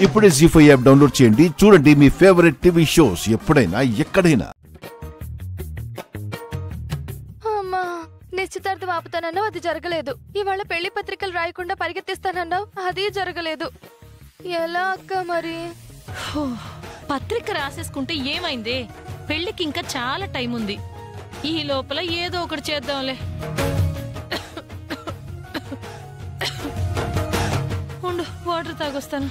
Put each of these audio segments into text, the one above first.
ఇప్పుడే జీ5 app download చేయండి. చూడండి మీ ఫేవరెట్ టీవీ షోస్ ఎప్పుడైనా ఎక్కడైనా. నిశ్చితార్థం ఆపుతానన్నావు, అది జరగలేదు. ఇవాళ పెళ్లి పత్రికలు రాయకుండా పరిగెత్తిస్తానన్నావు, అది జరగలేదు. ఎలా అక్క మరి? పత్రిక రాసేసుకుంటే ఏమైంది? పెళ్లికి ఇంకా చాలా టైం ఉంది. ఈ లోపల ఏదో ఒకటి చేద్దాంలే. ఉండు, వాటర్ తాగొస్తాను.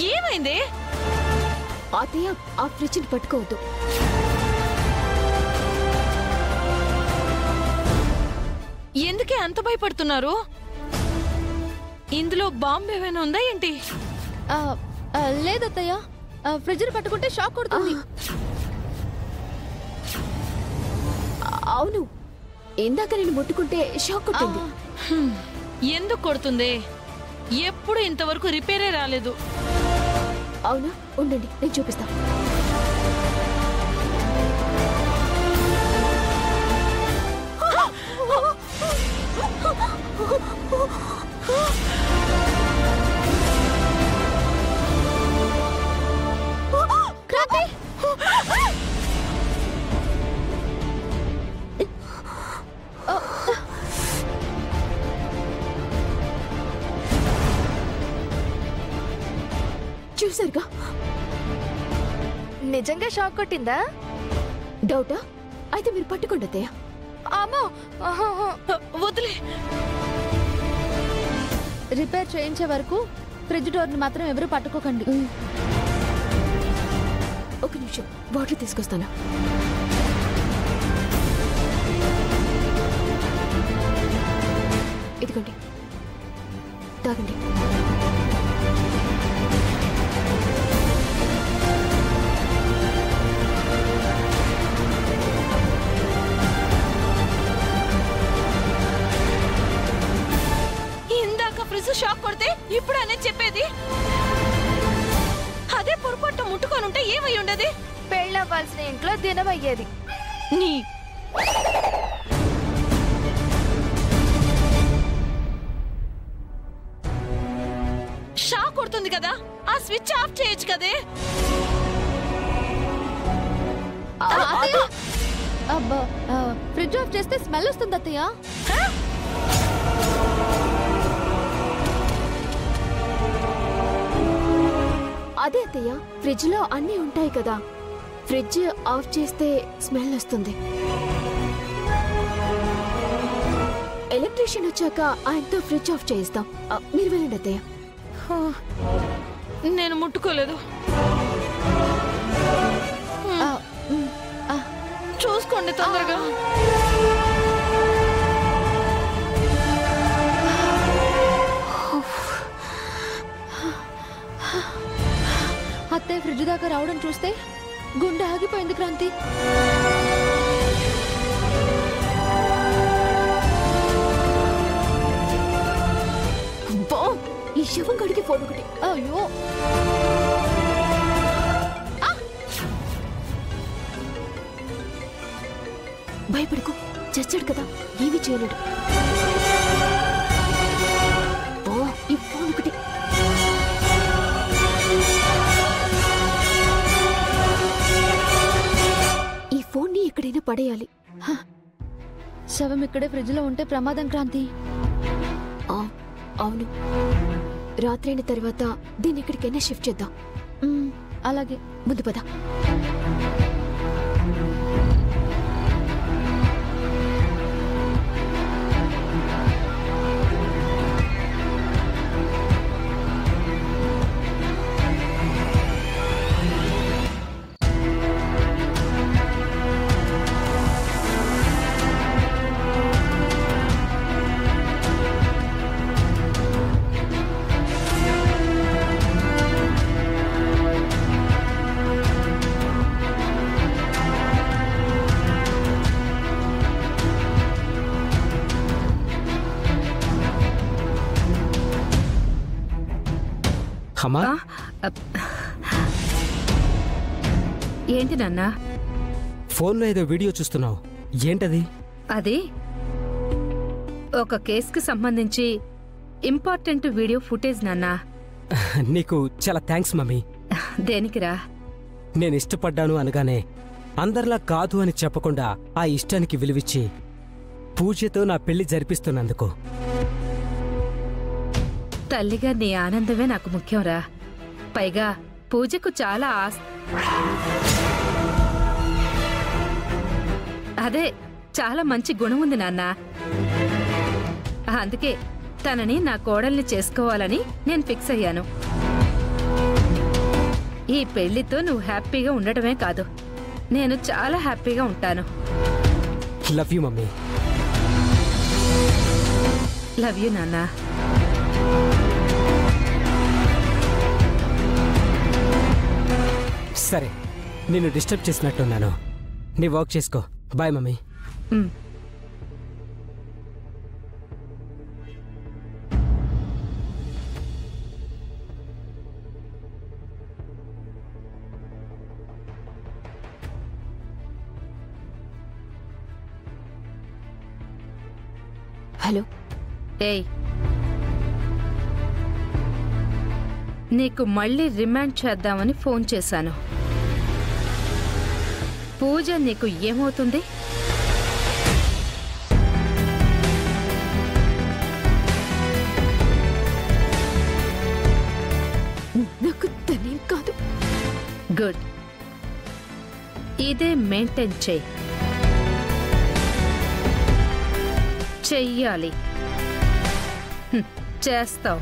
ఏమైంది? అత్తయ్య, ఆ ఫ్రిడ్జ్ ని పట్టుకోవద్దు. ఎందుకే అంత భయపడుతున్నారు? ఇందులో బాంబు ఏమైనా ఉందా ఏంటి? లేదత్తయ్య, ఫ్రిడ్జ్ ని పట్టుకుంటే షాక్ కొడుతుంది. అవును, ఇందాక నేను ముట్టుకుంటే షాక్ కొట్టింది. ఎందుకు కొడుతుంది? ఎప్పుడు ఇంతవరకు రిపేరే రాలేదు. అవునా, ఉండండి, నేను చూపిస్తా. చూసారుగా, నిజంగా షాక్ కొట్టిందా? డౌటా? అయితే మీరు పట్టుకోండి అత్తయ్య. అమ్మో, వదిలే. రిపేర్ చేయించే వరకు ఫ్రిడ్జ్ డోర్ ని మాత్రం ఎవరు పట్టుకోకండి. ఒక నిమిషం, వాటర్ తీసుకొస్తాను. ఇదిగోండి, తాగండి. షాక్ కొడితే ఇప్పుడు అనేది చెప్పేది? అదే పొరపాటు ముట్టుకోనుంటే ఏమై ఉండేది? పెళ్ళవ్వాల్సిన ఇంట్లో దినమయ్యేది. నీ షాక్ కొడుతుంది కదా, ఆ స్విచ్ ఆఫ్ చేయొచ్చు కదే. అబ్బా, ఫ్రిడ్జ్ ఆఫ్ చేస్తే స్మెల్ వస్తుంది అత్తయ్య. అదే అత్తయ్య, ఫ్రిడ్జ్ లో అన్నీ ఉంటాయి కదా, ఫ్రిడ్జ్ ఆఫ్ చేస్తే స్మెల్ వస్తుంది. ఎలక్ట్రీషియన్ వచ్చాక ఆయనతో ఫ్రిడ్జ్ ఆఫ్ చేయిస్తాం. మీరు వెళ్ళండి అత్తయ్య. నేను ముట్టుకోలేదు. తీసుకురండి తొందరగా. అత్తయ్య ఫ్రిడ్జ్ దాకా రావడం చూస్తే గుండె ఆగిపోయింది క్రాంతి. ఈ శవం గడికి ఫోన్ ఒకటి. అయ్యో భయపడుకో, చచ్చాడు కదా, ఏమీ చేయలేడు. ఈ ఫోన్ ఒకటి. ఈ ఫోన్ ని ఎక్కడైనా పడేయాలి. శవం ఇక్కడే ఫ్రిడ్జ్ లో ఉంటే ప్రమాదం క్రాంతి. అవును, రాత్రి అయిన తర్వాత దీన్ని ఇక్కడికైనా షిఫ్ట్ చేద్దాం. అలాగే, ముందు పద. అమ్మా, ఏంటి నాన్నా? ఫోన్లో ఏదో వీడియో చూస్తున్నావు, ఏంటది? అది ఒక కేసుకి సంబంధించి ఇంపార్టెంట్ వీడియో ఫుటేజ్ నాన్నా. నీకు చాలా థ్యాంక్స్ మమ్మీ. దేనికిరా? నేను ఇష్టపడ్డాను అనగానే అందరిలా కాదు అని చెప్పకుండా ఆ ఇష్టానికి విలువిచ్చి పూజతో నా పెళ్లి జరిపిస్తున్నందుకు. తల్లిగా నీ ఆనందమే నాకు ముఖ్యంరా. పైగా పూజకు చాలా అదే చాలా మంచి గుణం ఉంది నాన్న. అందుకే తనని నా కోడల్ని చేసుకోవాలని నేను ఫిక్స్ అయ్యాను. ఈ పెళ్లితో నువ్వు హ్యాపీగా ఉండటమే కాదు, నేను చాలా హ్యాపీగా ఉంటాను. Love you mummy. Love you నాన్న. సరే, నిన్ను డిస్టర్బ్ చేసినట్టున్నాను, నీ వర్క్ చేసుకో. Bye mummy. హలో. ఏయ్, నీకు మళ్ళీ రిమాండ్ చేద్దామని ఫోన్ చేశాను. పూజ నీకు ఏమవుతుంది? నాకు తనేం కాదు. గుడ్, ఇదే మెయింటైన్ చెయ్యాలి. చేస్తావు.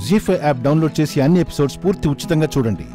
జీ5 యాప్ డౌన్లోడ్ చేసి అన్ని ఎపిసోడ్స్ పూర్తి ఉచితంగా చూడండి.